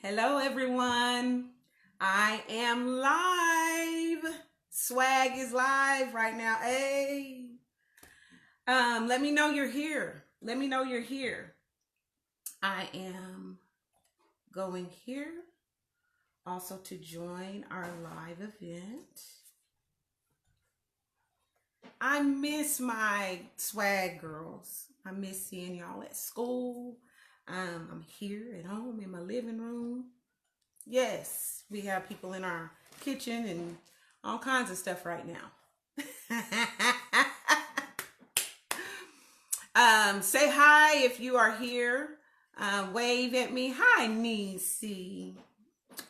Hello, everyone. I am live. Swag is live right now. Hey, let me know you're here. Let me know you're here. I am going here also to join our live event. I miss my swag girls. I miss seeing y'all at school. I'm here at home in my living room. Yes, we have people in our kitchen and all kinds of stuff right now. Say hi if you are here. Wave at me. Hi, Nisi.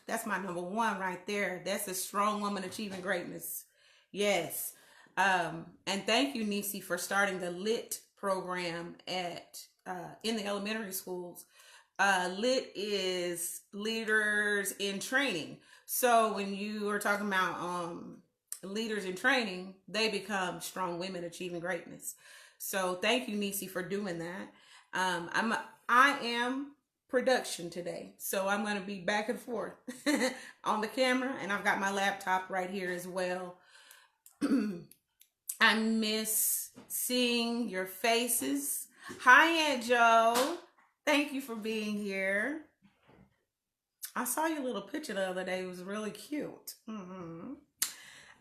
That's my number one right there. That's a strong woman achieving greatness. Yes. And thank you, Nisi, for starting the LIT program at in the elementary schools. LIT is leaders in training. So when you are talking about leaders in training, they become strong women achieving greatness. So thank you, Nisi, for doing that. I am production today, so I'm going to be back and forth on the camera, and I've got my laptop right here as well. I miss seeing your faces. Hi, Aunt Joe. Thank you for being here. I saw your little picture the other day. It was really cute.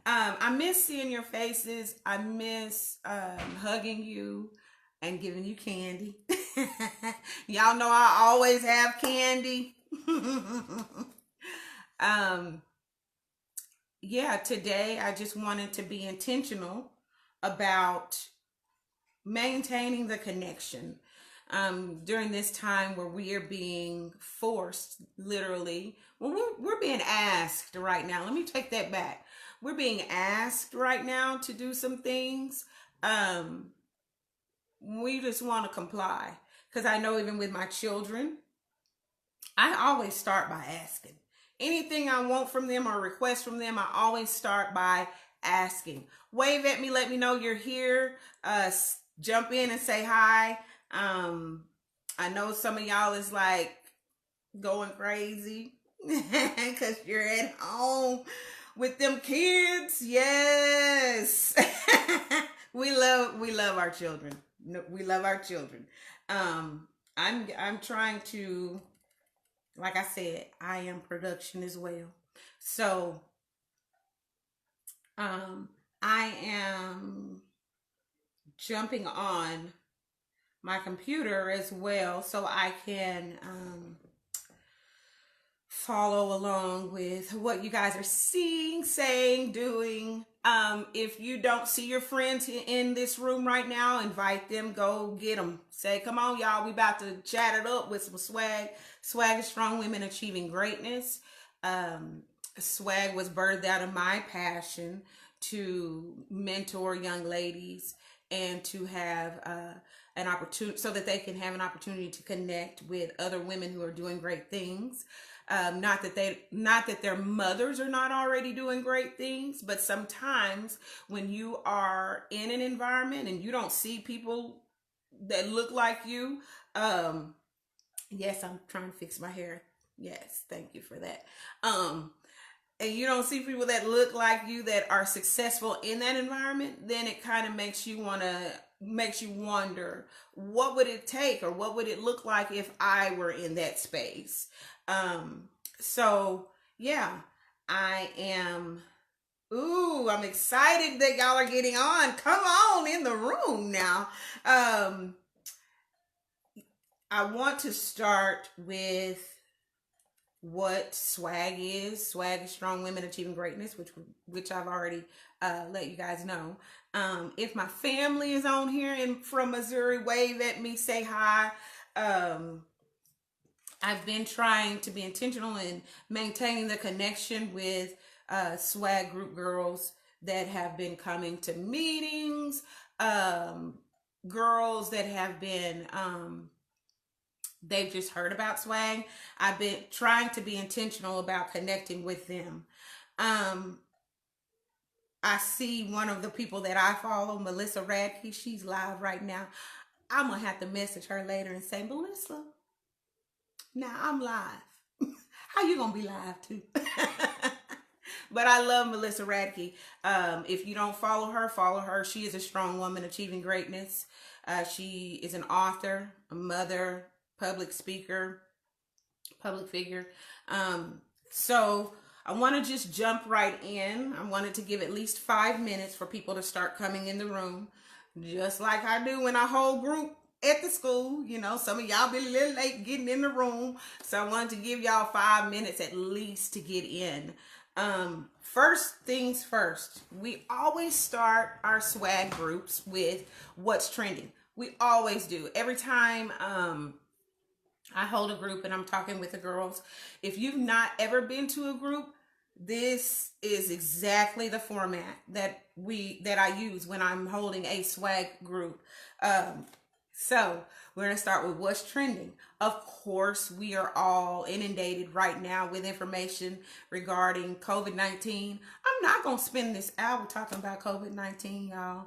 I miss seeing your faces. I miss hugging you and giving you candy. Y'all know I always have candy. Yeah, today I just wanted to be intentional about maintaining the connection during this time where we are being forced, literally. Well, we're being asked right now. Let me take that back. We're being asked right now to do some things. We just want to comply. Because I know even with my children, I always start by asking. Anything I want from them or request from them, I always start by asking. Wave at me, let me know you're here. Jump in and say hi. I know some of y'all is like going crazy because you're at home with them kids. Yes. we love our children. We love our children. I'm trying to, like I said, I am production as well. So I am jumping on my computer as well so I can follow along with what you guys are seeing, saying, doing. If you don't see your friends in this room right now, invite them, go get them. Say, come on, y'all, we about to chat it up with some swag. Swag is strong women achieving greatness. Swag was birthed out of my passion to mentor young ladies and to have an opportunity so that they can have an opportunity to connect with other women who are doing great things. Not that their mothers are not already doing great things, but sometimes when you are in an environment and you don't see people that look like you, yes, I'm trying to fix my hair. Yes, thank you for that. And you don't see people that look like you that are successful in that environment, then it kind of makes you wonder, what would it take or what would it look like if I were in that space? So yeah, I am, I'm excited that y'all are getting on. Come on in the room now. I want to start with what swag is. Swag is strong women achieving greatness, which I've already let you guys know. If my family is on here and from Missouri, wave at me, say hi. I've been trying to be intentional in maintaining the connection with swag group girls that have been coming to meetings, girls that have been they've just heard about swag. I've been trying to be intentional about connecting with them. I see one of the people that I follow, Melissa Radke. She's live right now. I'm gonna have to message her later and say, Melissa, now I'm live. How you gonna be live too? But I love Melissa Radke. If you don't follow her, follow her. She is a strong woman achieving greatness. She is an author, a mother, public speaker, public figure. So I want to just jump right in. I wanted to give at least 5 minutes for people to start coming in the room, just like I do when I hold group at the school. You know, some of y'all been a little late getting in the room, so I wanted to give y'all 5 minutes at least to get in. First things first, we always start our swag groups with what's trending. We always do. Every time I hold a group and I'm talking with the girls, if you've not ever been to a group, this is exactly the format that I use when I'm holding a swag group. So we're going to start with what's trending. Of course, we are all inundated right now with information regarding COVID-19. I'm not going to spend this hour talking about COVID-19, y'all.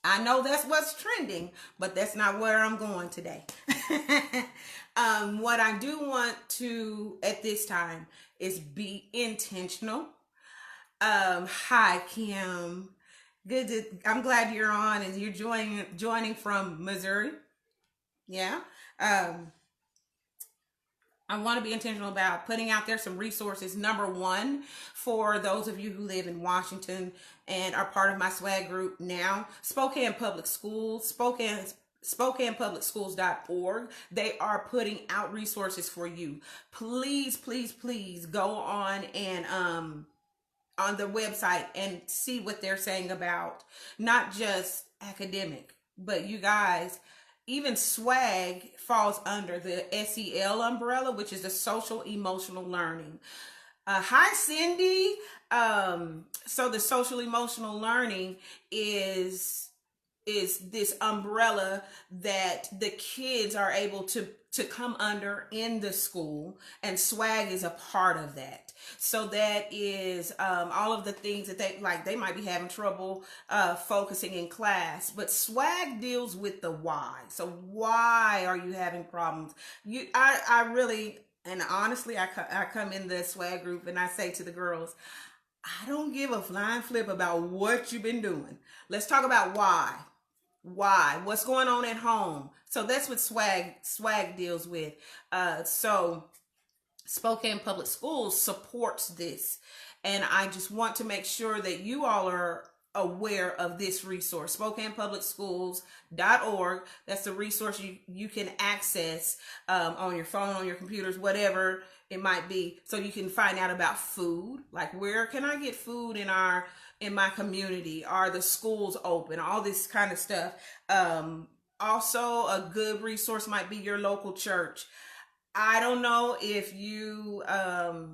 I know that's what's trending, but that's not where I'm going today. What I do want to, at this time, is be intentional. Hi, Kim. I'm glad you're on and you're joining from Missouri. Yeah. I want to be intentional about putting out there some resources. Number one, for those of you who live in Washington and are part of my swag group now, Spokane Public Schools, SpokanePublicSchools.org. They are putting out resources for you. Please, please, please go on and on the website and see what they're saying about not just academic, but you guys, even swag falls under the SEL umbrella, which is the social emotional learning. Hi, Cindy. So the social emotional learning is this umbrella that the kids are able to come under in the school, and swag is a part of that. So that is all of the things that they might be having trouble focusing in class, but swag deals with the why. So why are you having problems? I really, and honestly, I come in the swag group and I say to the girls, I don't give a flying flip about what you've been doing. Let's talk about why. What's going on at home. So that's what swag deals with. So Spokane Public Schools supports this, and I just want to make sure that you all are aware of this resource. SpokanePublicSchools.org. That's the resource you can access on your phone, on your computers, whatever it might be, so you can find out about food, like where can I get food in my community? Are the schools open? All this kind of stuff. Also, a good resource might be your local church. I don't know if you have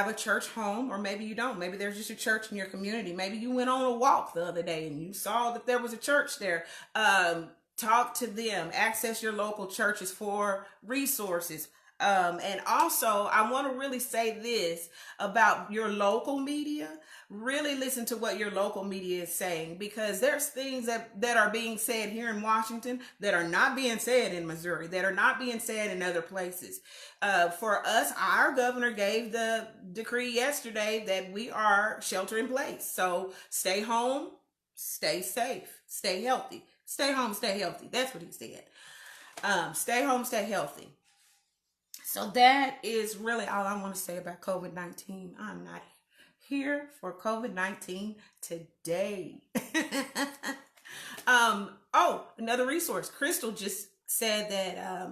a church home, or maybe you don't. Maybe there's just a church in your community. Maybe you went on a walk the other day and you saw that there was a church there. Talk to them. Access your local churches for resources. And also, I want to really say this about your local media. Really listen to what your local media is saying, because there's things that are being said here in Washington that are not being said in Missouri, that are not being said in other places. For us, our governor gave the decree yesterday that we are shelter in place. So stay home, stay safe, stay healthy. Stay home, stay healthy. That's what he said. Stay home, stay healthy. So that is really all I want to say about COVID-19. I'm not here for COVID-19 today. Another resource. Crystal just said that,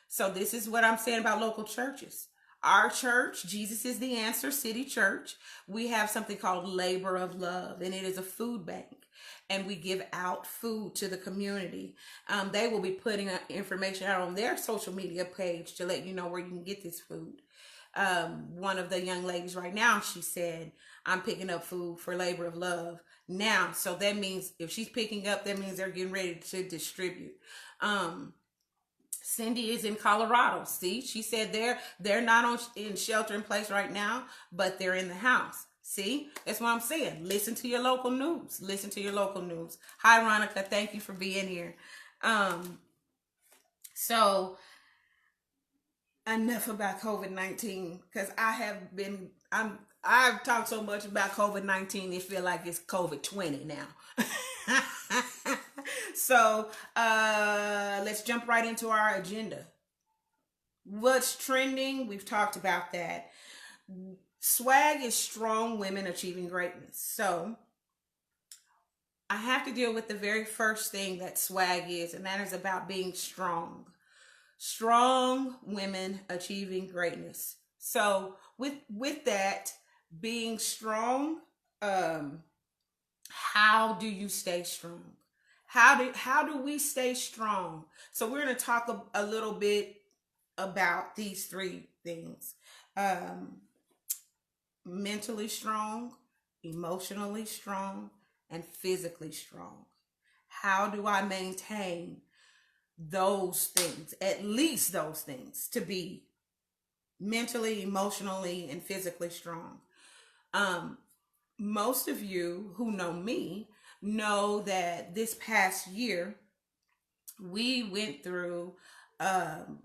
so this is what I'm saying about local churches. Our church, Jesus is the Answer City Church, we have something called Labor of Love, and it is a food bank. And we give out food to the community. They will be putting information out on their social media page to let you know where you can get this food. One of the young ladies right now, she said, I'm picking up food for Labor of Love now. So that means if she's picking up, that means they're getting ready to distribute. Cindy is in Colorado. See, she said they're not in shelter in place right now, but they're in the house. See, that's what I'm saying. Listen to your local news. Listen to your local news. Hi, Ronica. Thank you for being here. So enough about COVID-19 because I've talked so much about COVID-19 it feel like it's COVID-20 now. So let's jump right into our agenda. What's trending? We've talked about that. Swag is strong women achieving greatness. So I have to deal with the very first thing that swag is, and that is about being strong. Strong women achieving greatness. So with that being strong, how do you stay strong? How do we stay strong? So we're going to talk a little bit about these three things. Mentally strong, emotionally strong, and physically strong. How do I maintain those things, at least those things, to be mentally, emotionally, and physically strong? Most of you who know me know that this past year we went through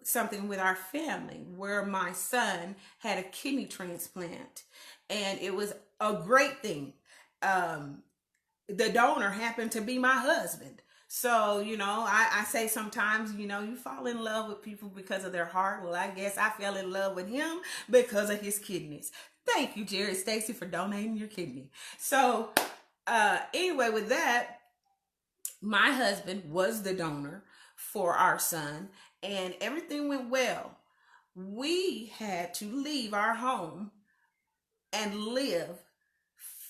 something with our family where my son had a kidney transplant, and it was a great thing. The donor happened to be my husband. So, I say sometimes, you fall in love with people because of their heart. Well, I guess I fell in love with him because of his kidneys. Thank you, Jared Stacy, for donating your kidney. So, anyway, with that, my husband was the donor for our son, and everything went well. We had to leave our home and live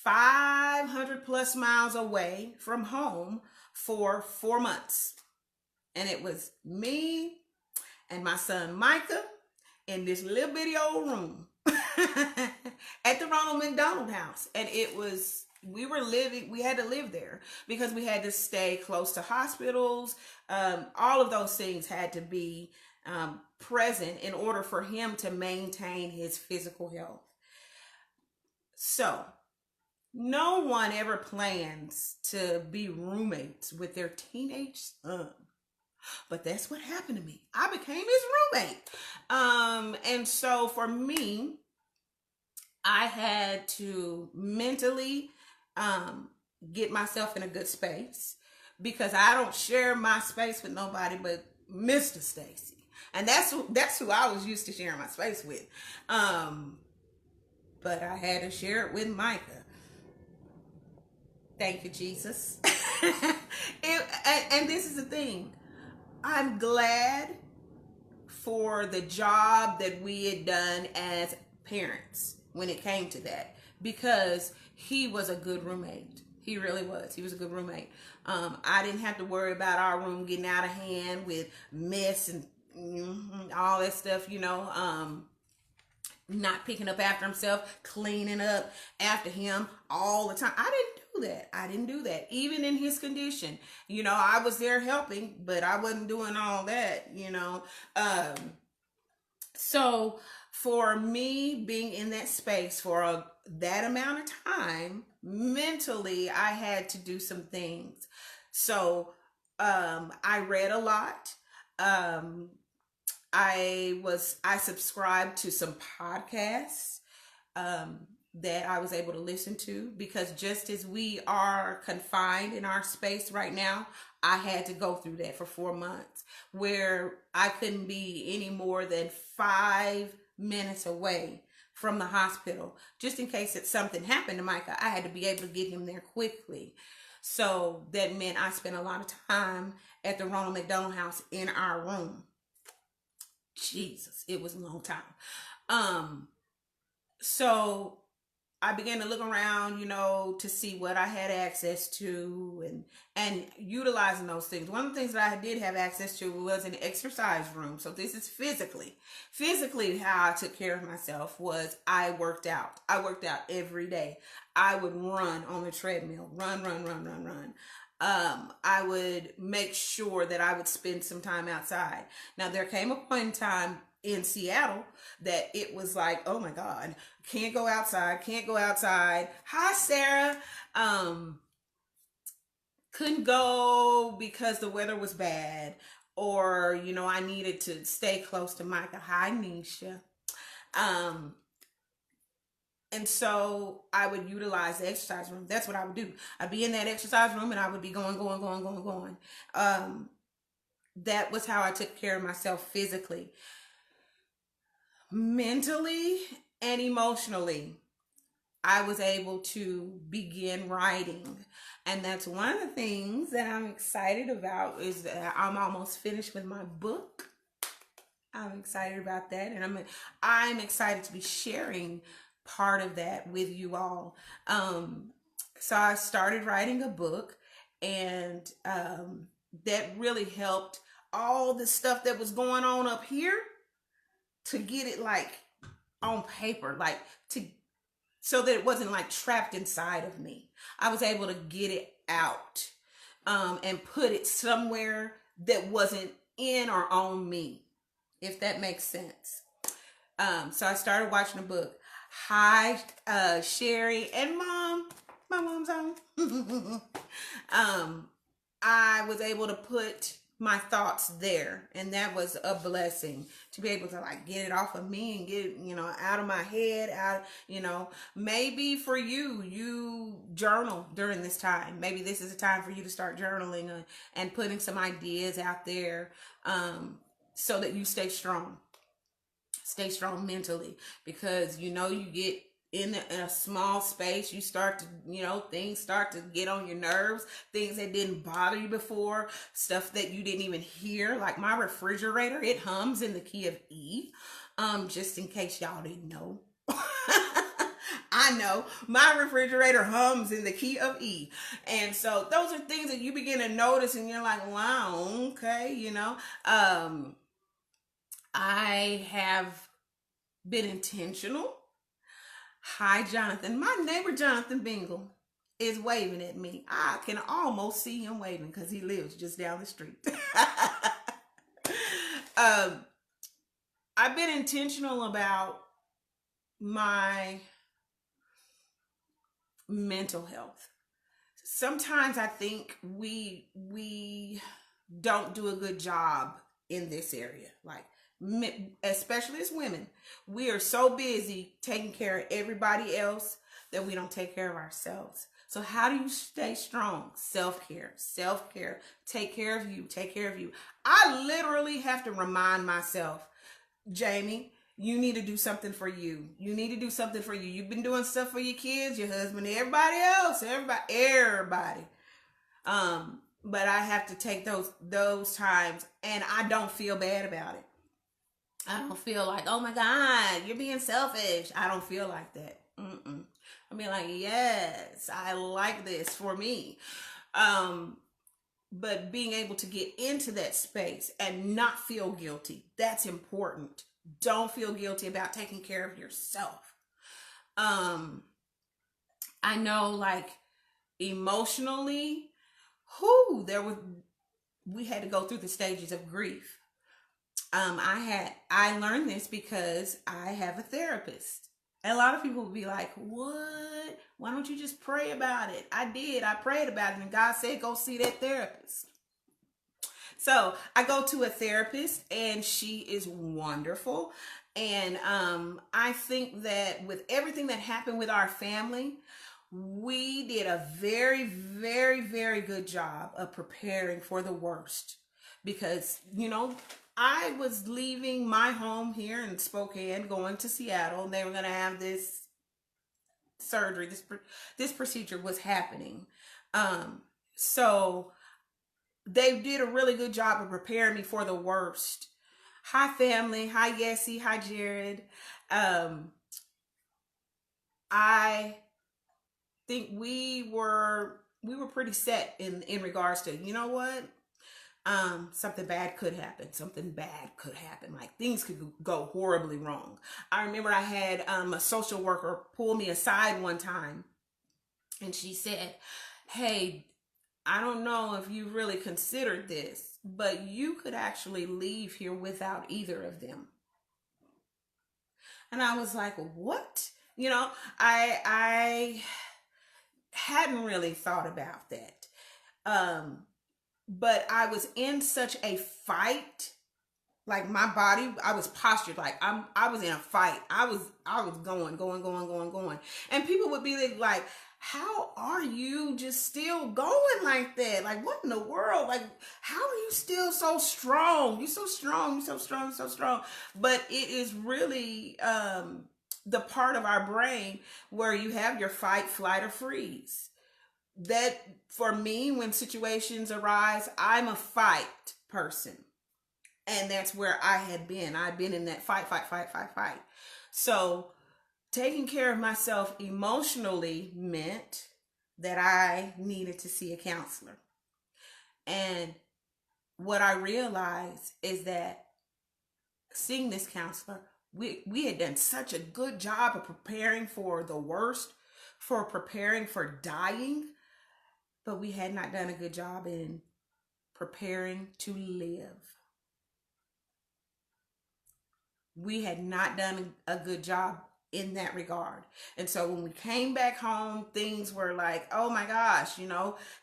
500 plus miles away from home for 4 months. And it was me and my son Micah in this little bitty old room at the Ronald McDonald House. And we had to live there because we had to stay close to hospitals. All of those things had to be present in order for him to maintain his physical health. So, no one ever plans to be roommates with their teenage son. But that's what happened to me. I became his roommate. And so for me, I had to mentally get myself in a good space because I don't share my space with nobody but Mr. Stacy. And that's who I was used to sharing my space with. But I had to share it with Micah. Thank you, Jesus. And this is the thing. I'm glad for the job that we had done as parents when it came to that, because he was a good roommate. He really was. He was a good roommate. I didn't have to worry about our room getting out of hand with mess and all that stuff, not picking up after himself, cleaning up after him all the time. I didn't do that. Even in his condition, I was there helping, but I wasn't doing all that, So for me being in that space for that amount of time, mentally, I had to do some things. So I read a lot. I subscribed to some podcasts that I was able to listen to, because just as we are confined in our space right now, I had to go through that for 4 months where I couldn't be any more than 5 minutes away from the hospital. Just in case that something happened to Micah, I had to be able to get him there quickly. So that meant I spent a lot of time at the Ronald McDonald House in our room. Jesus, it was a long time. So I began to look around, to see what I had access to and utilizing those things. One of the things that I did have access to was an exercise room. So this is physically how I took care of myself was I worked out. I worked out every day. I would run on the treadmill, run. I would make sure that I would spend some time outside. Now, there came a point in time in Seattle that it was like, oh my God, can't go outside. Hi, Sarah. Couldn't go because the weather was bad, or, you know, I needed to stay close to Micah. Hi, Nisha. Um, and so I would utilize the exercise room. That's what I would do. I'd be in that exercise room and I would be going. Um, that was how I took care of myself physically, mentally, and emotionally. I was able to begin writing. And that's one of the things that I'm excited about, is that I'm almost finished with my book. I'm excited about that, and I'm excited to be sharing part of that with you all. So I started writing a book, and that really helped all the stuff that was going on up here to get it like on paper, like to so that it wasn't like trapped inside of me. I was able to get it out, and put it somewhere that wasn't in or on me, if that makes sense. So I started watching a book. Hi, Sherry and Mom. My mom's on. I was able to put my thoughts there, and that was a blessing to be able to like get it off of me and get it, you know, out of my head, out, you know. Maybe for you, you journal during this time. Maybe this is a time for you to start journaling, and putting some ideas out there, so that you stay strong mentally, because you know, you get in a small space, you start to, you know, things start to get on your nerves, things that didn't bother you before, stuff that you didn't even hear. Like my refrigerator, it hums in the key of E. Just in case y'all didn't know. I know my refrigerator hums in the key of E. And so those are things that you begin to notice, and you're like, wow, okay, you know. I have been intentional. Hi, Jonathan. My neighbor, Jonathan Bingle, is waving at me. I can almost see him waving because he lives just down the street. um, I've been intentional about my mental health. Sometimes I think we don't do a good job in this area. Like, especially as women, we are so busy taking care of everybody else that we don't take care of ourselves. So how do you stay strong? Self-care, self-care. Take care of you, take care of you. I literally have to remind myself, Jamie, you need to do something for you. You need to do something for you. You've been doing stuff for your kids, your husband, everybody else, everybody. But I have to take those times, and I don't feel bad about it. I don't feel like, oh my God, you're being selfish. I don't feel like that. Mm-mm. I mean, like, yes, I like this for me. Um, but being able to get into that space and not feel guilty, that's important. Don't feel guilty about taking care of yourself. Um, I know, like, emotionally, we had to go through the stages of grief. I learned this because I have a therapist. And a lot of people would be like, what? Why don't you just pray about it? I did. I prayed about it, and God said, go see that therapist. So I go to a therapist, and she is wonderful. And I think that with everything that happened with our family, we did a very, very, very good job of preparing for the worst. Because, you know, I was leaving my home here in Spokane, going to Seattle. They were going to have this surgery. This procedure was happening. So they did a really good job of preparing me for the worst. Hi, family. Hi, Yessie. Hi, Jared. I think we were pretty set in regards to, you know what, something bad could happen. Something bad could happen. Like, things could go horribly wrong. I remember I had a social worker pull me aside one time, and she said, hey, I don't know if you really considered this, but you could actually leave here without either of them. And I was like, what? You know, I hadn't really thought about that. but I was in such a fight. Like my body, I was postured like I was in a fight. I was going. And people would be like, how are you just still going like that? Like, what in the world? Like, how are you still so strong? You're so strong, you're so strong, you're so strong. But it is really the part of our brain where you have your fight, flight, or freeze. That for me, when situations arise, I'm a fight person. And that's where I had been. I'd been in that fight. So taking care of myself emotionally meant that I needed to see a counselor. And what I realized is that seeing this counselor, we had done such a good job of preparing for the worst, for preparing for dying, but we had not done a good job in preparing to live. We had not done a good job in that regard. And so when we came back home, things were like, oh my gosh,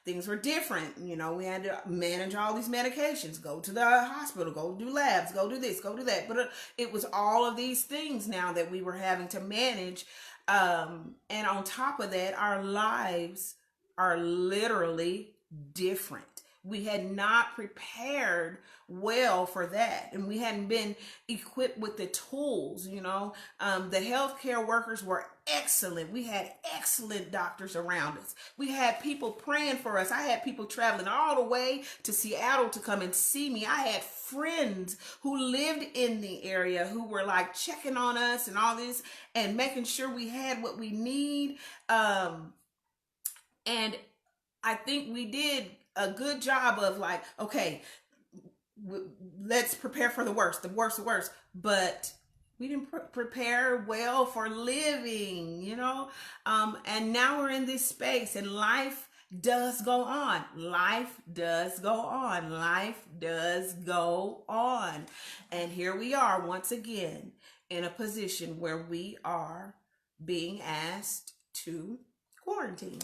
things were different. We had to manage all these medications, go to the hospital, go do labs, go do this, go do that. But it was all of these things now that we were having to manage. And on top of that, our lives are literally different. We had not prepared well for that, and we hadn't been equipped with the tools. The healthcare workers were excellent. We had excellent doctors around us. We had people praying for us. I had people traveling all the way to Seattle to come and see me. I had friends who lived in the area who were like checking on us and all this and making sure we had what we need. And I think we did a good job of like, okay, let's prepare for the worst. But we didn't prepare well for living, and now we're in this space, and life does go on. And here we are once again in a position where we are being asked to quarantine.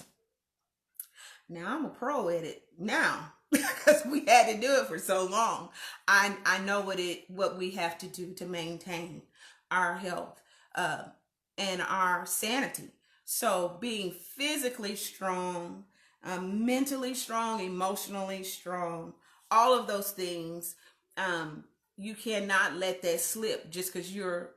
Now I'm a pro at it now because we had to do it for so long. I know what we have to do to maintain our health and our sanity. So being physically strong, mentally strong, emotionally strong, all of those things, you cannot let that slip just because you're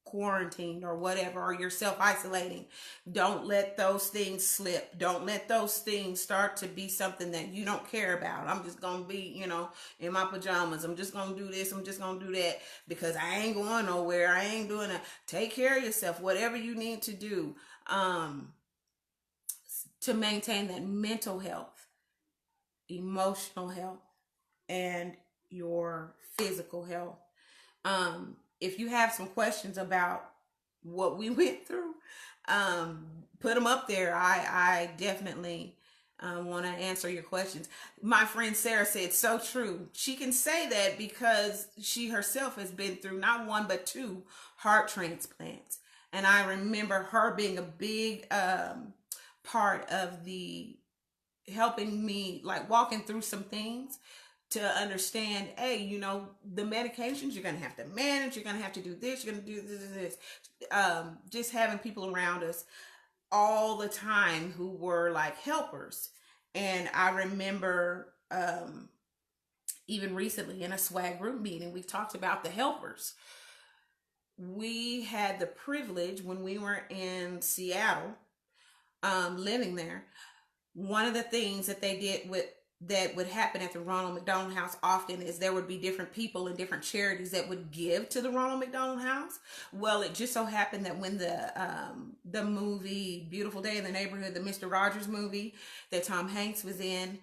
quarantined or whatever, or you're self-isolating. Don't let those things slip. Don't let those things start to be something that you don't care about. I'm just gonna be, in my pajamas. I'm just gonna do this. I'm just gonna do that because I ain't going nowhere. I ain't doing it. Take care of yourself. Whatever you need to do to maintain that mental health, emotional health, and your physical health. If you have some questions about what we went through, put them up there. I definitely want to answer your questions. My friend Sarah said, so true. She can say that because she herself has been through not one, but 2 heart transplants. And I remember her being a big part of the helping me, like walking through some things to understand, hey, the medications you're going to have to manage, you're going to have to do this, you're going to do this. Just having people around us all the time who were like helpers. And I remember even recently in a swag group meeting, we talked about the helpers. We had the privilege when we were in Seattle, living there. One of the things that they did that would happen at the Ronald McDonald House often is there would be different people and different charities that would give to the Ronald McDonald House. Well, it just so happened that when the movie Beautiful Day in the Neighborhood, the Mr. Rogers movie that Tom Hanks was in,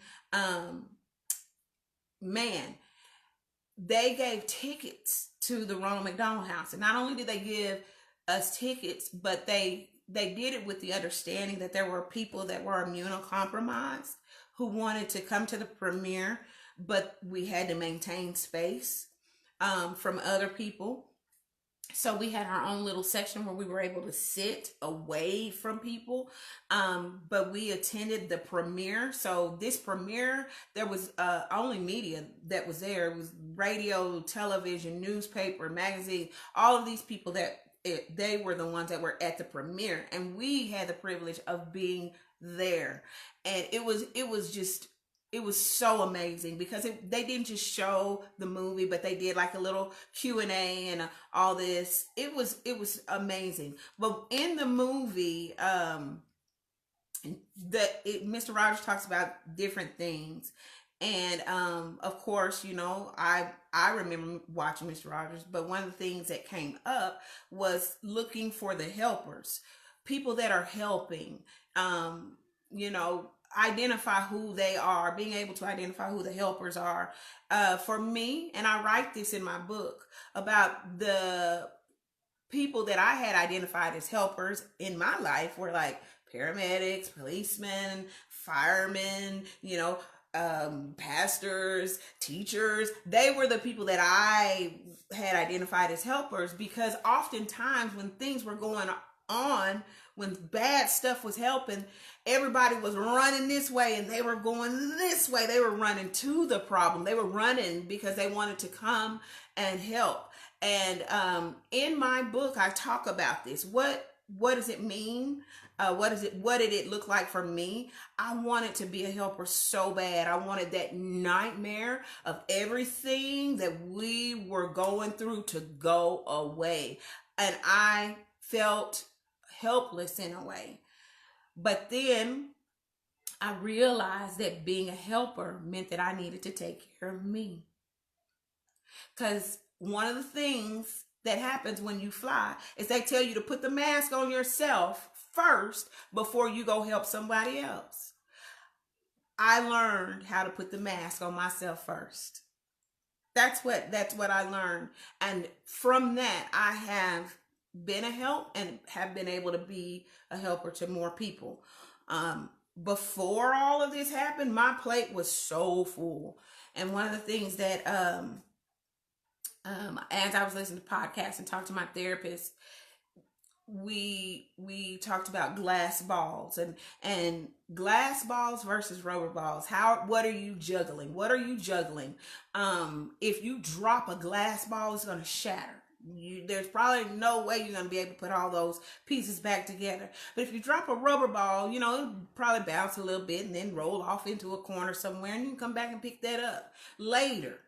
they gave tickets to the Ronald McDonald House. And not only did they give us tickets, but they did it with the understanding that there were people that were immunocompromised who wanted to come to the premiere, but we had to maintain space from other people. So we had our own little section where we were able to sit away from people. But we attended the premiere. So this premiere, there was only media that was there. It was radio, television, newspaper, magazine, all of these people they were the ones that were at the premiere, and we had the privilege of being there. And it was so amazing because they didn't just show the movie, but they did like a little Q&A and all this. It was amazing. But in the movie, Mr. Rogers talks about different things. And of course, I remember watching Mr. Rogers, but one of the things that came up was looking for the helpers, people that are helping. You know, identify who they are, being able to identify who the helpers are. For me, and I write this in my book about the people that I had identified as helpers in my life were like paramedics, policemen, firemen, pastors, teachers. They were the people that I had identified as helpers, because oftentimes when things were going on, when bad stuff was helping, everybody was running this way and they were going this way. They were running to the problem. They were running because they wanted to come and help. And in my book, I talk about this. What does it mean? What did it look like for me? I wanted to be a helper so bad. I wanted that nightmare of everything that we were going through to go away. And I felt helpless in a way. But then I realized that being a helper meant that I needed to take care of me. Because one of the things that happens when you fly is they tell you to put the mask on yourself first before you go help somebody else. I learned how to put the mask on myself first. That's what I learned. And from that, I have been a help and have been able to be a helper to more people. Before all of this happened, my plate was so full. And one of the things that as I was listening to podcasts and talked to my therapist, we talked about glass balls and glass balls versus rubber balls. What are you juggling? What are you juggling? If you drop a glass ball, it's going to shatter. There's probably no way you're going to be able to put all those pieces back together. But if you drop a rubber ball, it'll probably bounce a little bit and then roll off into a corner somewhere, and you can come back and pick that up later.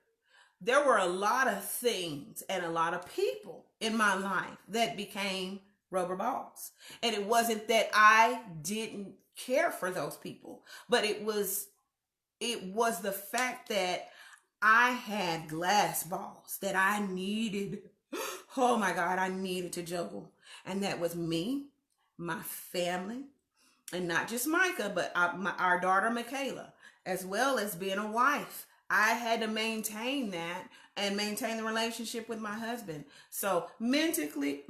There were a lot of things and a lot of people in my life that became rubber balls. And it wasn't that I didn't care for those people, but it was the fact that I had glass balls that I needed. Oh my God, I needed to juggle. And that was me, my family, and not just Micah, but our daughter, Michaela, as well as being a wife. I had to maintain that and maintain the relationship with my husband. So mentally,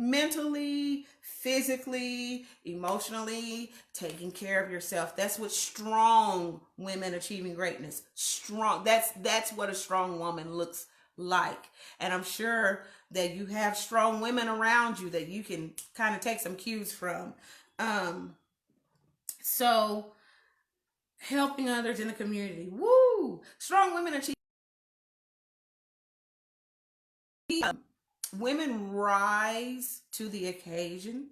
physically, emotionally, taking care of yourself. That's what strong women achieving greatness. Strong. That's what a strong woman looks like. And I'm sure that you have strong women around you that you can kind of take some cues from. So helping others in the community. Woo! Strong women achieve. Women rise to the occasion.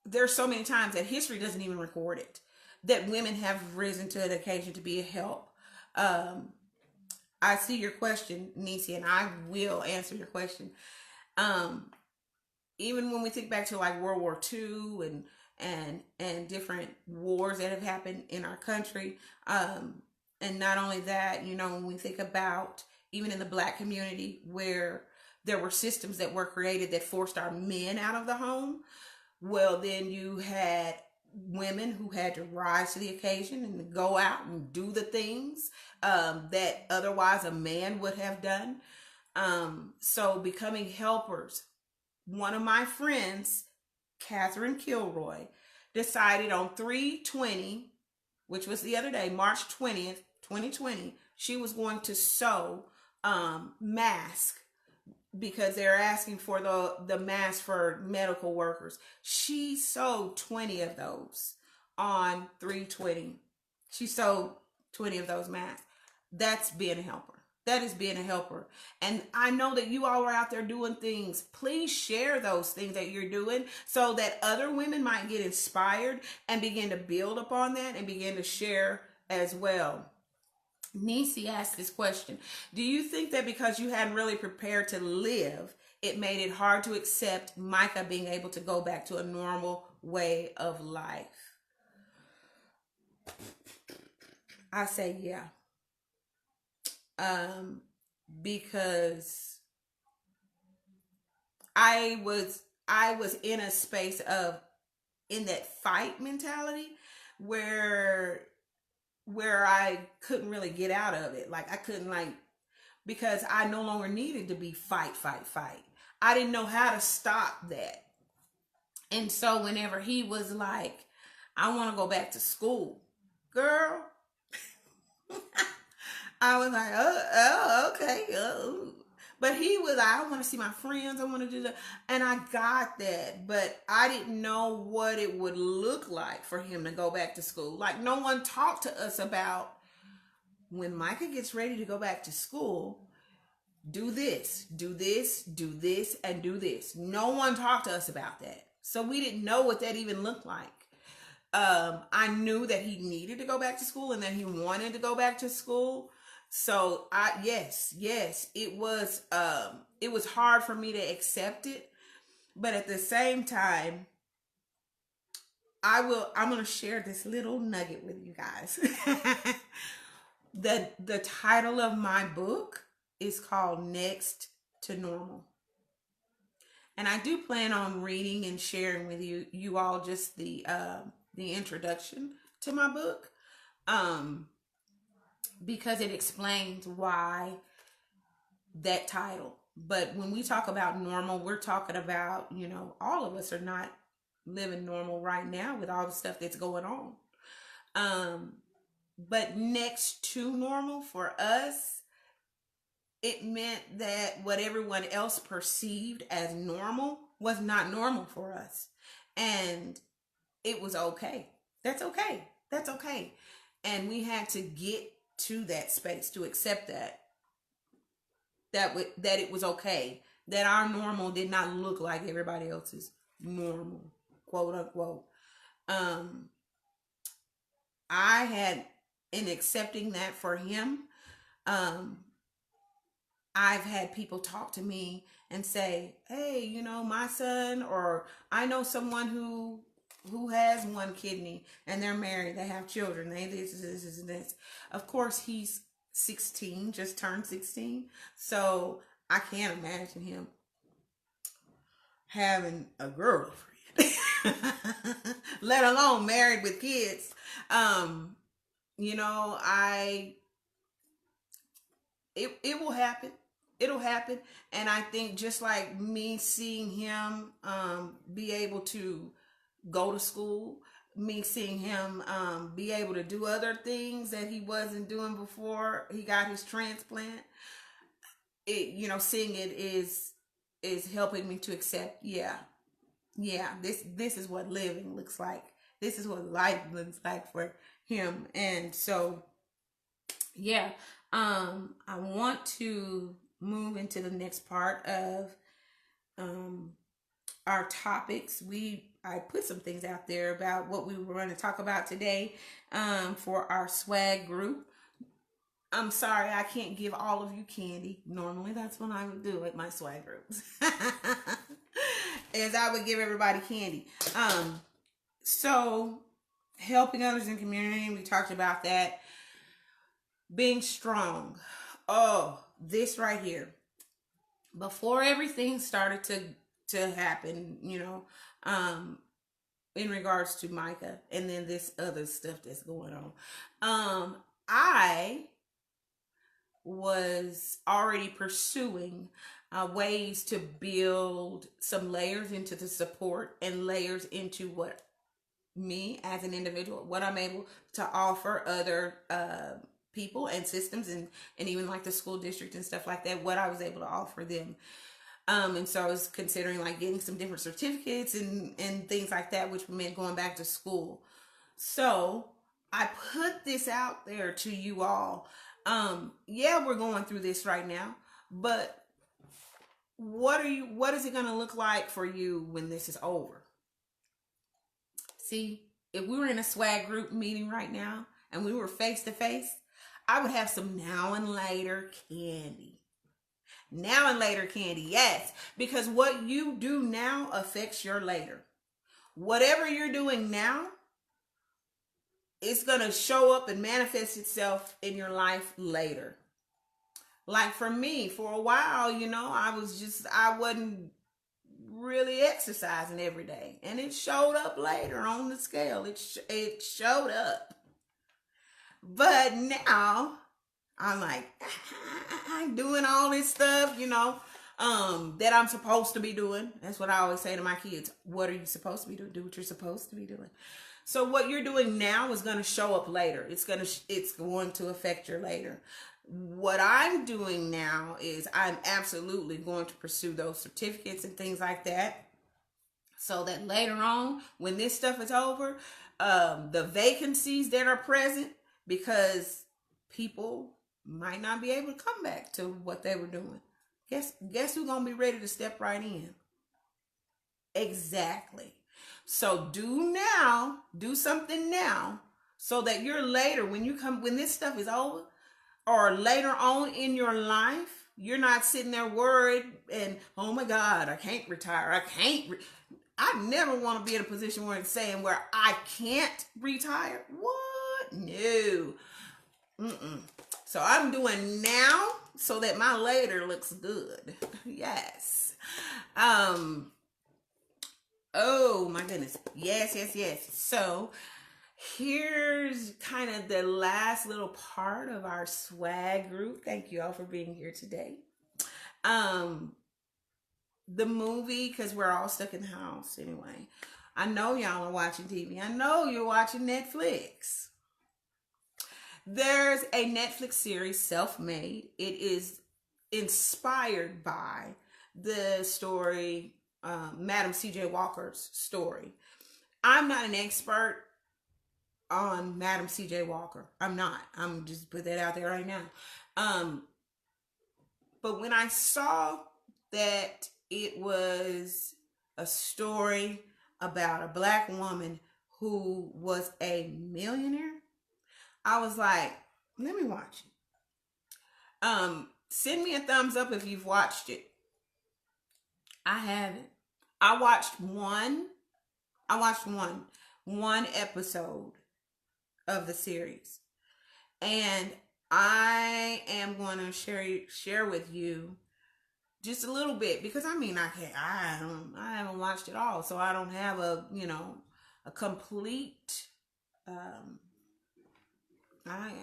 There's so many times that history doesn't even record it, that women have risen to the occasion to be a help. I see your question, Nisi, and I will answer your question. Even when we think back to like World War II and different wars that have happened in our country, and not only that, when we think about even in the Black community where there were systems that were created that forced our men out of the home, well, then you had women who had to rise to the occasion and go out and do the things that otherwise a man would have done. So becoming helpers. One of my friends, Catherine Kilroy, decided on 3/20, which was the other day, March 20th, 2020, she was going to sew mask, because they're asking for the mask for medical workers. She sold 20 of those on 320. She sold 20 of those masks. That's being a helper. That is being a helper. And I know that you all are out there doing things. Please share those things that you're doing so that other women might get inspired and begin to build upon that and begin to share as well. Nisi asked this question. Do you think that because you hadn't really prepared to live, it made it hard to accept Micah being able to go back to a normal way of life? I say yeah. Because I was in a space of, in that fight mentality, where I couldn't really get out of it. Like I couldn't, like, because I no longer needed to be fight, fight, fight. I didn't know how to stop that. And so whenever he was like, I want to go back to school, girl, I was like, okay. But he was like, I want to see my friends. I want to do that. And I got that. But I didn't know what it would look like for him to go back to school. Like, no one talked to us about, when Micah gets ready to go back to school, do this, do this, do this, and do this. No one talked to us about that. So we didn't know what that even looked like. I knew that he needed to go back to school and that he wanted to go back to school. So yes, it was hard for me to accept it, but at the same time, I'm going to share this little nugget with you guys. The title of my book is called Next to Normal. And I do plan on reading and sharing with you all just the introduction to my book. Because it explains why that title. But when we talk about normal, we're talking about, all of us are not living normal right now with all the stuff that's going on. But next to normal for us, it meant that what everyone else perceived as normal was not normal for us. And it was okay. That's okay. That's okay. And we had to get to that space to accept that it was okay, that our normal did not look like everybody else's normal, quote unquote. I had, in accepting that for him, I've had people talk to me and say, hey, my son, or I know someone who has one kidney and they're married, they have children, they this, and this. Of course, he's 16, just turned 16. So I can't imagine him having a girlfriend, let alone married with kids. It will happen. It'll happen. And I think just like me seeing him be able to go to school, me seeing him be able to do other things that he wasn't doing before he got his transplant, seeing it is helping me to accept, this is what living looks like. This is what life looks like for him. And so I want to move into the next part of our topics. I put some things out there about what we were going to talk about today for our swag group. I'm sorry I can't give all of you candy. Normally that's what I would do at my swag groups. Is I would give everybody candy. So helping others in community, we talked about that. Being strong. Oh, this right here. Before everything started to happen, in regards to Micah and then this other stuff that's going on, I was already pursuing ways to build some layers into the support and layers into what me as an individual, what I'm able to offer other people and systems, and even like the school district and stuff like that, what I was able to offer them. And so I was considering like getting some different certificates and things like that, which meant going back to school. So I put this out there to you all. Yeah, we're going through this right now, but what is it going to look like for you when this is over? See, if we were in a swag group meeting right now and we were face to face, I would have some now and later candy. Now and later candy, yes, because what you do now affects your later. Whatever you're doing now, it's going to show up and manifest itself in your life later. Like for me, for a while, I wasn't really exercising every day, and it showed up later on the scale. It showed up. But now I'm like, I'm doing all this stuff, that I'm supposed to be doing. That's what I always say to my kids. What are you supposed to be doing? Do what you're supposed to be doing. So what you're doing now is going to show up later. It's going to affect your later. What I'm doing now is I'm absolutely going to pursue those certificates and things like that, so that later on, when this stuff is over, the vacancies that are present, because people might not be able to come back to what they were doing. Guess who's going to be ready to step right in? Exactly. So do something now, so that you're later, when this stuff is over, or later on in your life, you're not sitting there worried and, oh my God, I can't retire. I never want to be in a position where it's saying where I can't retire. What? No. So I'm doing now so that my later looks good. Yes. Oh my goodness. Yes. So here's kind of the last little part of our swag group. Thank you all for being here today. The movie, because we're all stuck in the house anyway. I know y'all are watching TV. I know you're watching Netflix. There's a Netflix series, Self-Made. It is inspired by the story, Madam C.J. Walker's story. I'm not an expert on Madam C.J. Walker. I'm not. I'm just put that out there right now. But when I saw that it was a story about a Black woman who was a millionaire, I was like, let me watch it. Send me a thumbs up if you've watched it. I haven't. I watched one episode of the series, and I am going to share with you just a little bit, because I haven't watched it all, so I don't have a complete I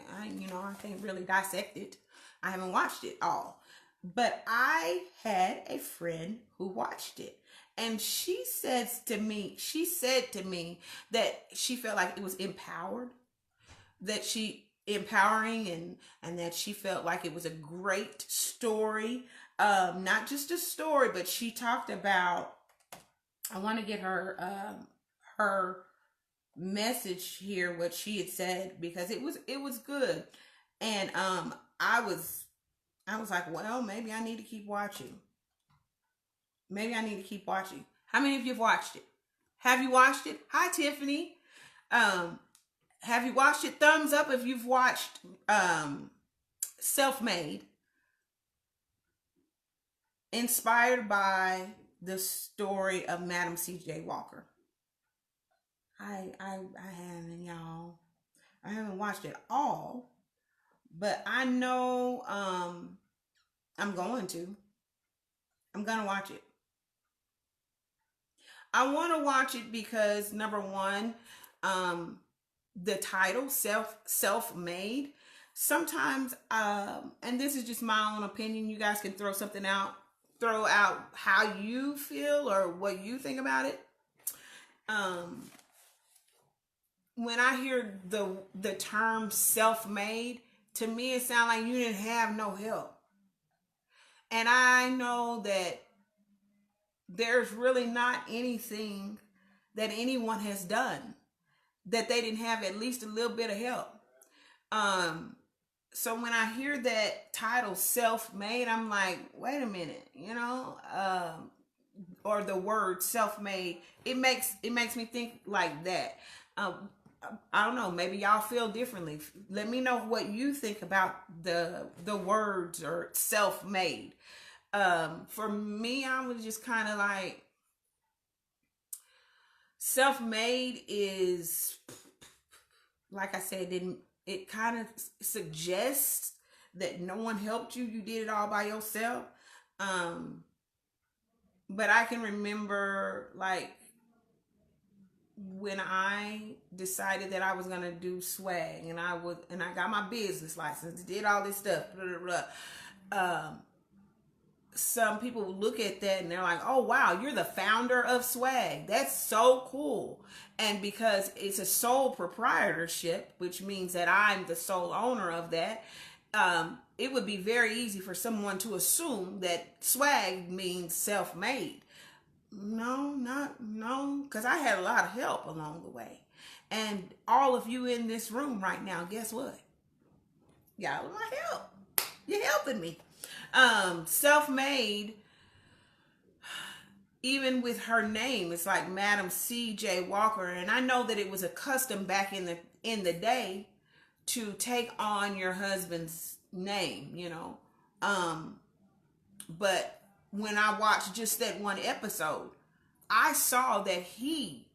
can't really dissect it. I haven't watched it all. But I had a friend who watched it, and she said to me that she felt like it was empowering, and that she felt like it was a great story. Not just a story, but she talked about, I want to get her message here, what she had said, because it was good. And I was like, well, maybe I need to keep watching. How many of you have watched it? Have you watched it? Hi, Tiffany. Have you watched it? Thumbs up if you've watched Self-Made, inspired by the story of Madam C.J. Walker. I haven't, y'all. I haven't watched it all, but I know I'm going to watch it. I want to watch it because, number one, the title, self-made. Sometimes, and this is just my own opinion, you guys can throw out how you feel or what you think about it. When I hear the term self-made, To me, it sounded like you didn't have no help. And I know that there's really not anything that anyone has done that they didn't have at least a little bit of help. Um, so when I hear that title self-made, I'm like, wait a minute, or the word self-made, it makes me think like that. I don't know, maybe y'all feel differently. Let me know what you think about the words or self-made. For me, I was just kind of like, self-made is, like I said, it kind of suggests that no one helped you. You did it all by yourself. Um, but I can remember, like, when I decided that I was gonna do swag, and I got my business license, did all this stuff, blah, blah, blah. Some people look at that and they're like, oh wow, you're the founder of swag, that's so cool. And because it's a sole proprietorship, which means that I'm the sole owner of that, it would be very easy for someone to assume that swag means self-made. No, because I had a lot of help along the way. And all of you in this room right now, guess what? Y'all are my help. You're helping me. Self-made, even with her name, it's like Madam C.J. Walker. And I know that it was a custom back in the day to take on your husband's name, But when I watched just that one episode, I saw that he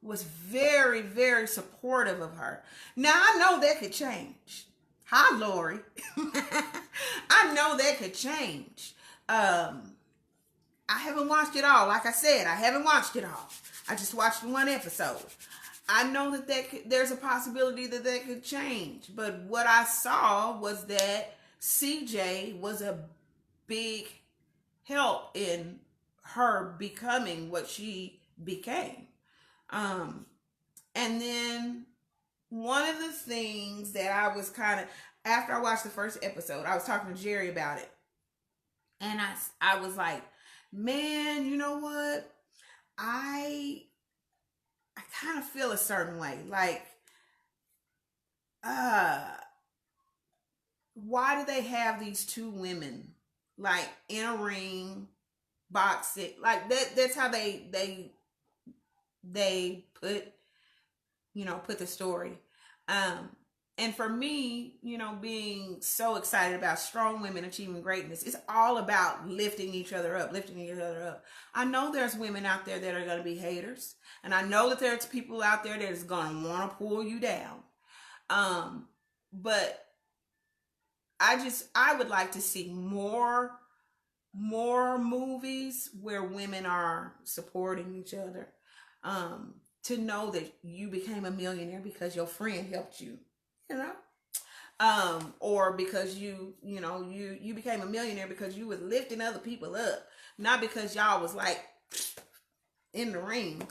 was very, very supportive of her. Now, I know that could change. Hi, Lori. I know that could change. I haven't watched it all. Like I said, I haven't watched it all. I just watched one episode. I know that there's a possibility that could change. But what I saw was that CJ was a big help in her becoming what she became. And then one of the things that I was after I watched the first episode, I was talking to Jerry about it. And I was like, man, you know what? I kind of feel a certain way. Like, why do they have these two women like in a ring boxing? Like that's how they put the story. And for me, being so excited about strong women achieving greatness, it's all about lifting each other up. I know there's women out there that are going to be haters, and I know that there's people out there that is going to want to pull you down. But I would like to see more movies where women are supporting each other. To know that you became a millionaire because your friend helped you, or because you became a millionaire because you was lifting other people up, not because y'all was like in the ring,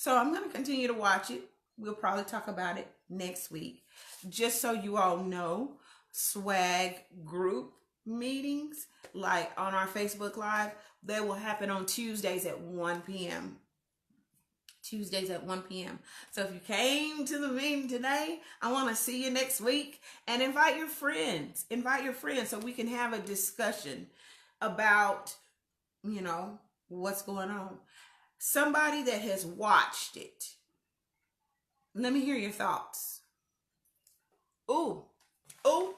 So I'm going to continue to watch it. We'll probably talk about it next week. Just so you all know, swag group meetings, like on our Facebook Live, they will happen on Tuesdays at 1 p.m. Tuesdays at 1 p.m. So if you came to the meeting today, I want to see you next week, and invite your friends. So we can have a discussion about, what's going on. Somebody that has watched it, let me hear your thoughts. Oh,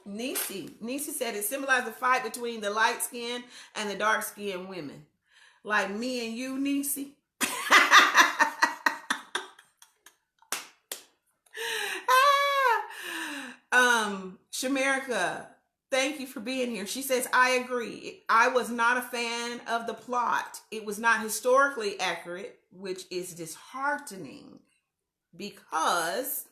Nisi. Nisi said it symbolized the fight between the light skinned and the dark skinned women. Like me and you, Nisi. Shamerica, thank you for being here. She says, I agree. I was not a fan of the plot. It was not historically accurate, which is disheartening because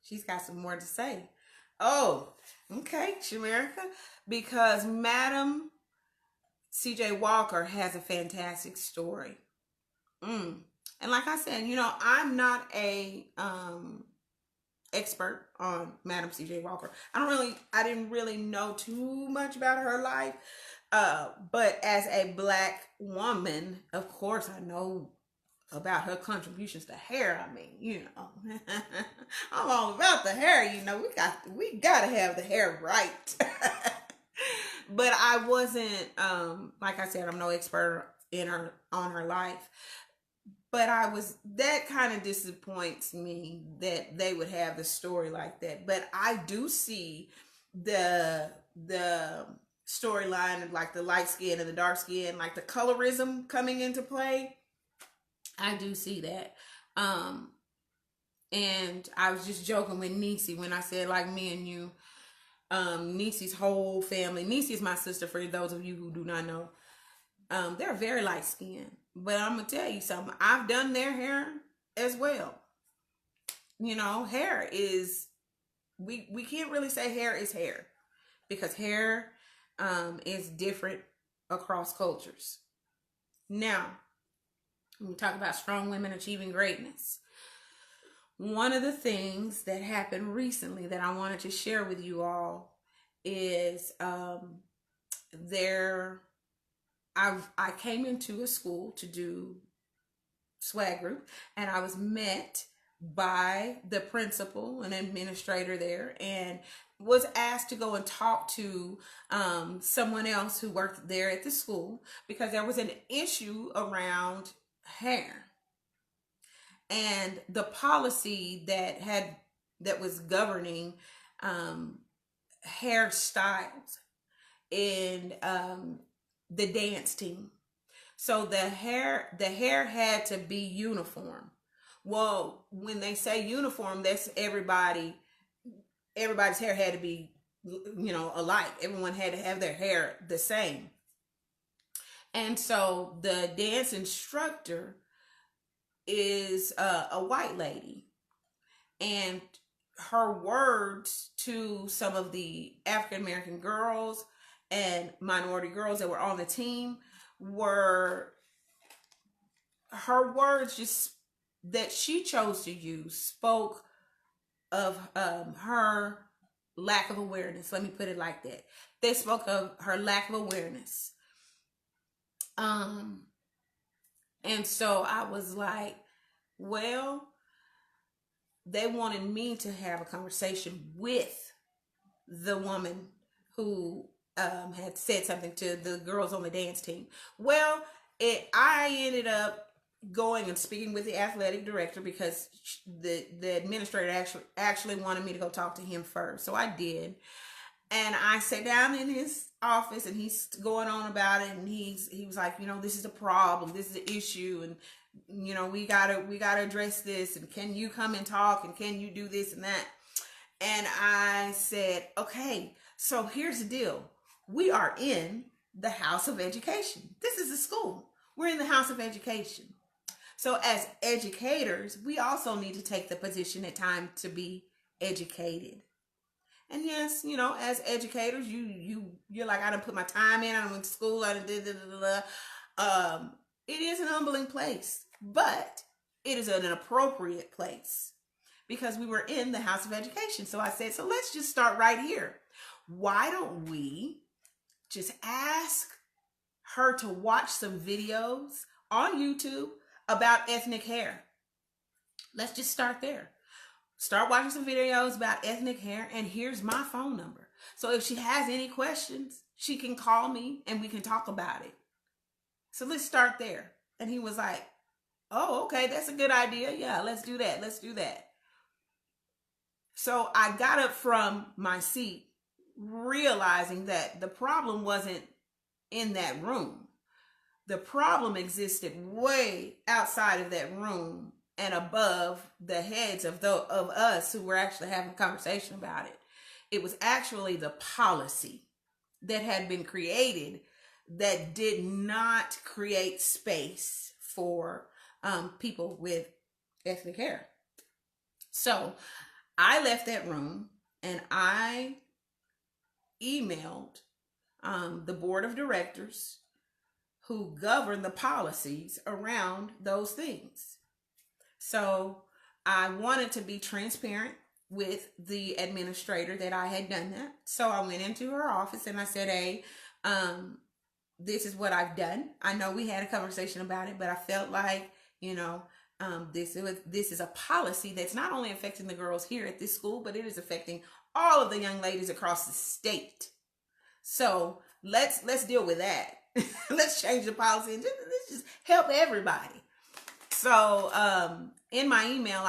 she's got some more to say. Oh, okay, Shamerica. Because Madam C.J. Walker has a fantastic story. And like I said, I'm not a expert on Madam C.J. Walker. I didn't really know too much about her life. But as a Black woman, of course, I know about her contributions to hair. I mean, I'm all about the hair. We gotta have the hair right. But I wasn't, like I said, I'm no expert on her life. But that kind of disappoints me that they would have the story like that. But I do see the storyline of like the light skin and the dark skin, like the colorism coming into play. I do see that. And I was just joking with Niecy when I said, like, me and you, Niecy's whole family. Niecy is my sister, for those of you who do not know. They're very light skinned. But I'm going to tell you something. I've done their hair as well. Hair is, we can't really say hair is hair. Because hair is different across cultures. Now, when we talk about strong women achieving greatness, one of the things that happened recently that I wanted to share with you all is I came into a school to do swag group, and I was met by the principal and administrator there, and was asked to go and talk to someone else who worked there at the school because there was an issue around hair and the policy that was governing hairstyles in the dance team. So the hair had to be uniform. Well, when they say uniform, that's everybody's hair had to be, alike. Everyone had to have their hair the same. And so the dance instructor is a white lady, and her words to some of the African American girls and minority girls that were on the team were her words just that she chose to use spoke of her lack of awareness. Let me put it like that. They spoke of her lack of awareness. And so I was like, well, they wanted me to have a conversation with the woman who had said something to the girls on the dance team. Well, I ended up going and speaking with the athletic director because the administrator actually wanted me to go talk to him first. So I did. And I sat down in his office, and he's going on about it, and he was like, this is a problem, this is an issue, and we gotta address this, and can you come and talk, and can you do this and that? And I said, okay, so here's the deal. We are in the House of Education. This is a school. We're in the House of Education. So as educators, we also need to take the position at time to be educated. And yes, as educators, you're like, I done put my time in, I went to school, I done it is an humbling place, but it is an appropriate place because we were in the House of Education. So I said, so let's just start right here. Why don't we just ask her to watch some videos on YouTube about ethnic hair? Let's just start there. Start watching some videos about ethnic hair, and here's my phone number. So if she has any questions, she can call me and we can talk about it. So let's start there. And he was like, oh, okay, that's a good idea. Yeah, let's do that. Let's do that. So I got up from my seat realizing that the problem wasn't in that room. The problem existed way outside of that room and above the heads of us who were actually having a conversation about it. It was actually the policy that had been created that did not create space for people with ethnic hair. So I left that room and I emailed the board of directors who govern the policies around those things. So I wanted to be transparent with the administrator that I had done that. So I went into her office and I said, hey, this is what I've done. I know we had a conversation about it, but I felt like, you know, this is a policy that's not only affecting the girls here at this school, but it is affecting all of the young ladies across the state. So let's deal with that. Let's change the policy and let's just help everybody. So in my email,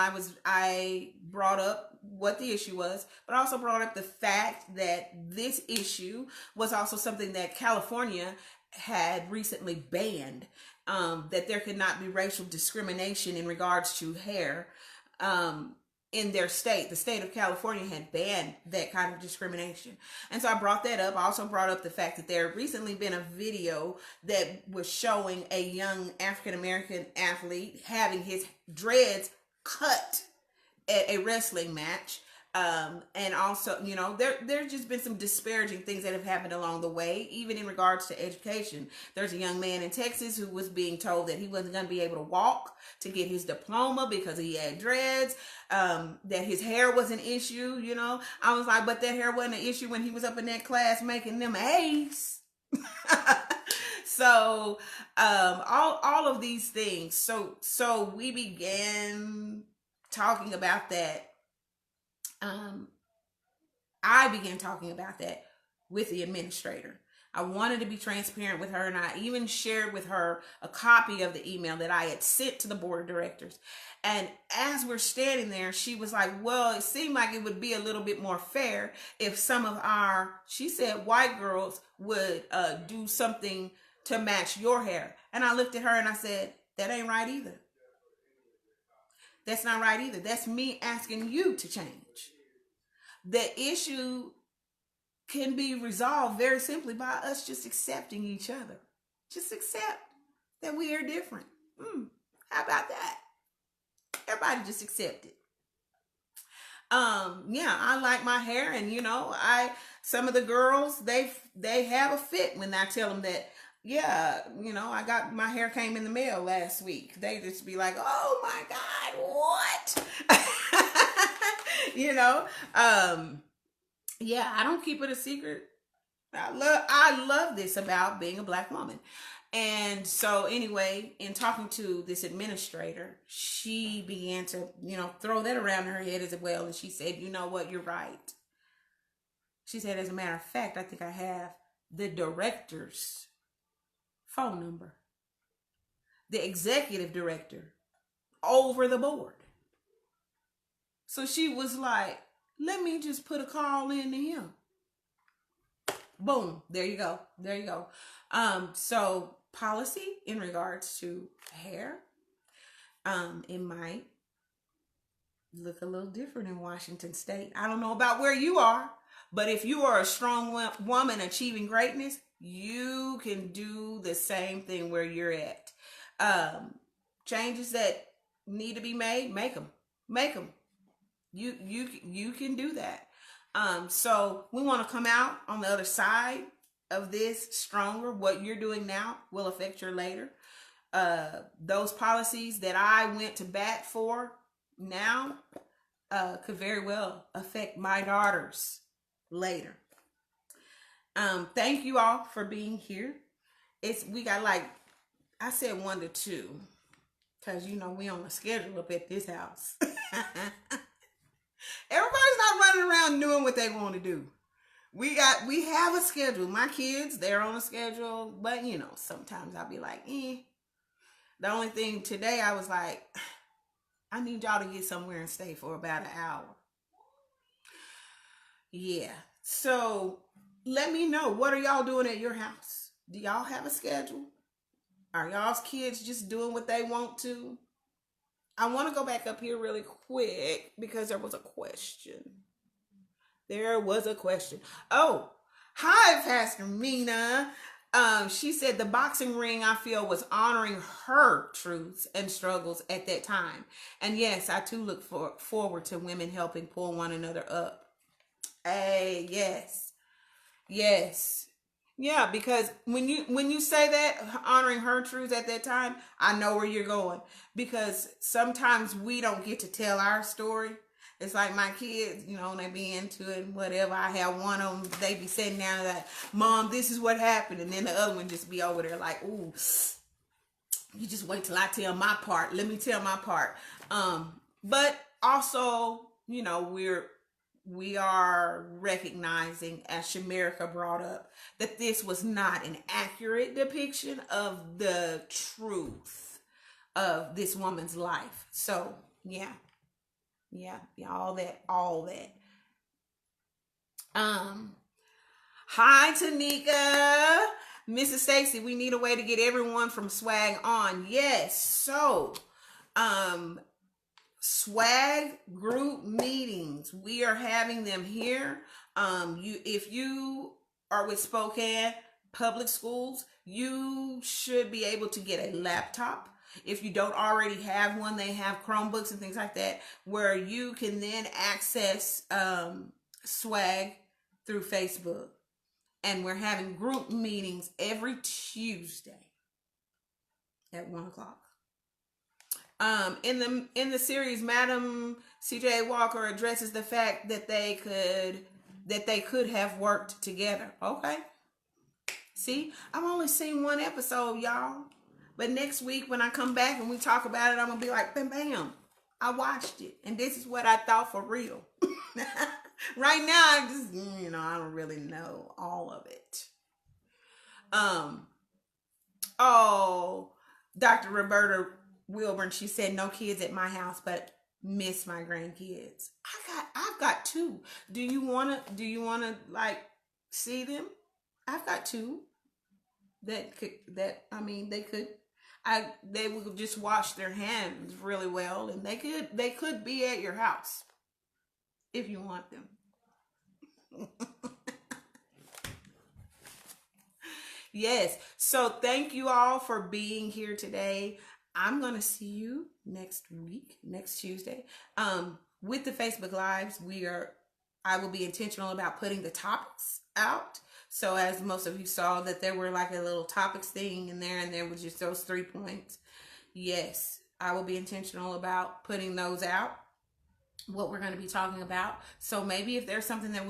I brought up what the issue was, but I also brought up the fact that this issue was also something that California had recently banned, that there could not be racial discrimination in regards to hair in their state. The state of California had banned that kind of discrimination. And so I brought that up. I also brought up the fact that there had recently been a video that was showing a young African-American athlete having his dreads cut at a wrestling match. And also, you know, there's just been some disparaging things that have happened along the way, even in regards to education. There's a young man in Texas who was being told that he wasn't going to be able to walk to get his diploma because he had dreads, that his hair was an issue, you know. I was like, but that hair wasn't an issue when he was up in that class making them A's. So, all of these things. So we began talking about that. I began talking about that with the administrator. I wanted to be transparent with her, and I even shared with her a copy of the email that I had sent to the board of directors. And as we're standing there, she was like, well, it seemed like it would be a little bit more fair if some of our, she said, white girls would do something to match your hair. And I looked at her and I said, that ain't right either. That's not right either. That's me asking you to change. The issue can be resolved very simply by us just accepting each other. Just accept that we are different. How about that? Everybody just accept it. Yeah, I like my hair, and you know, some of the girls they have a fit when I tell them that. Yeah, you know, I got my hair came in the mail last week. They just be like, "Oh my God, what?" You know, yeah, I don't keep it a secret. I love this about being a Black woman. And so anyway, in talking to this administrator, she began to, you know, throw that around her head as well. And she said, you know what, you're right. She said, as a matter of fact, I think I have the director's phone number, the executive director over the board. So she was like, let me just put a call in to him. Boom. There you go. There you go. So policy in regards to hair, it might look a little different in Washington State. I don't know about where you are, but if you are a strong woman achieving greatness, you can do the same thing where you're at. Changes that need to be made, make them. Make them. You can do that. So we want to come out on the other side of this stronger. What you're doing now will affect your later. Those policies that I went to bat for now could very well affect my daughters later. Thank you all for being here. We got like, I said 1 to 2, because you know we on a schedule up at this house. Everybody's not running around doing what they want to do. We have a schedule. My kids, they're on a schedule, but you know, sometimes I'll be like, The only thing today, I was like, I need y'all to get somewhere and stay for about an hour. Yeah. So let me know, what are y'all doing at your house? Do y'all have a schedule? Are y'all's kids just doing what they want to? I want to go back up here really quick because there was a question. Oh, hi, Pastor Mina. She said the boxing ring, I feel, was honoring her truths and struggles at that time. And yes, I too look forward to women helping pull one another up. Hey, yes. Yeah, because when you say that, honoring her truths at that time, I know where you're going. Because sometimes we don't get to tell our story. It's like my kids, they be into it, whatever. I have one of them, they be sitting down like, Mom, this is what happened. And then the other one just be over there like, ooh, you just wait till I tell my part. Let me tell my part. But also, we are recognizing, as Shamerica brought up, that this was not an accurate depiction of the truth of this woman's life. So yeah, all that. Hi Tanika, Mrs. Stacy. We need a way to get everyone from Swag on. Yes, so swag group meetings, we are having them here. If you are with Spokane Public Schools, you should be able to get a laptop. If you don't already have one, they have Chromebooks and things like that where you can then access swag through Facebook. And we're having group meetings every Tuesday at 1 o'clock. In the series, Madam C.J. Walker addresses the fact that they could have worked together. Okay. See, I've only seen one episode, y'all. But next week when I come back and we talk about it, I'm gonna be like, bam, bam, I watched it, and this is what I thought for real. Right now, I just, I don't really know all of it. Oh, Dr. Roberta Wilburn, she said no kids at my house, but miss my grandkids. I've got two. Do you wanna like see them? I've got two they would just wash their hands really well, and they could be at your house if you want them. Yes. So thank you all for being here today. I'm going to see you next week, next Tuesday. With the Facebook Lives, I will be intentional about putting the topics out. So as most of you saw that there were like a little topics thing in there, and there was just those 3 points. Yes, I will be intentional about putting those out, what we're going to be talking about. So maybe if there's something that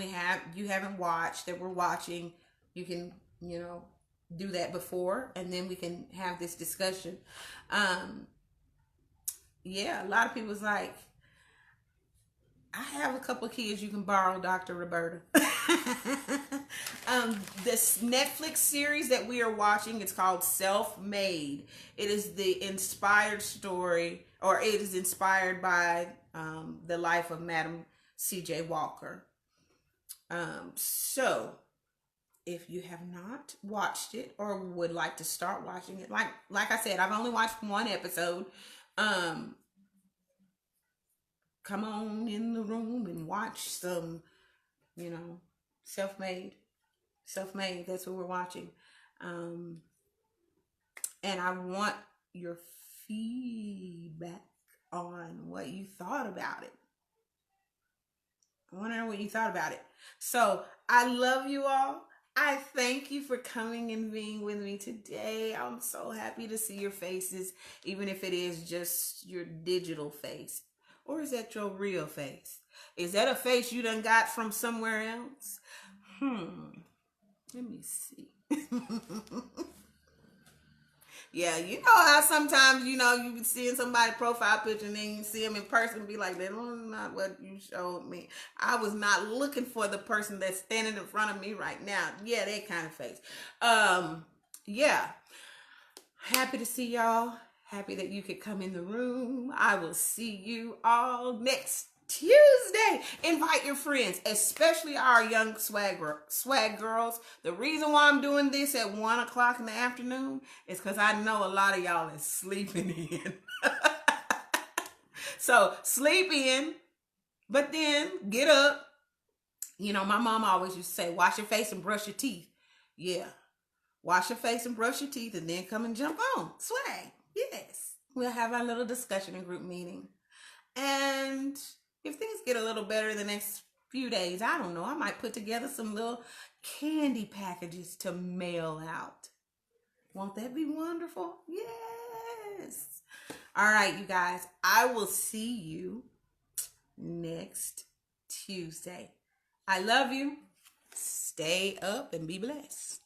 you haven't watched that we're watching, you can, do that before, and then we can have this discussion. Yeah, a lot of people's like, I have a couple of kids you can borrow, Dr. Roberta. This Netflix series that we are watching, it's called Self-Made. It is the inspired story, or it is inspired by the life of Madam C.J. Walker. So if you have not watched it or would like to start watching it, like I said, I've only watched one episode. Come on in the room and watch some, self-made. That's what we're watching. And I want your feedback on what you thought about it. I want to know what you thought about it. So I love you all. I thank you for coming and being with me today. I'm so happy to see your faces, even if it is just your digital face. Or is that your real face? Is that a face you done got from somewhere else? Let me see. Yeah, you know how sometimes, you be seeing somebody's profile picture and then you see them in person and be like, that's not what you showed me. I was not looking for the person that's standing in front of me right now. Yeah, that kind of face. Yeah. Happy to see y'all. Happy that you could come in the room. I will see you all next Tuesday. Invite your friends, especially our young swag girls. The reason why I'm doing this at 1 o'clock in the afternoon is because I know a lot of y'all is sleeping in. So sleep in, but then get up. My mom always used to say, wash your face and brush your teeth. Yeah. Wash your face and brush your teeth and then come and jump on. Swag. Yes. We'll have our little discussion and group meeting. And if things get a little better the next few days, I don't know, I might put together some little candy packages to mail out. Won't that be wonderful? Yes. All right, you guys. I will see you next Tuesday. I love you. Stay up and be blessed.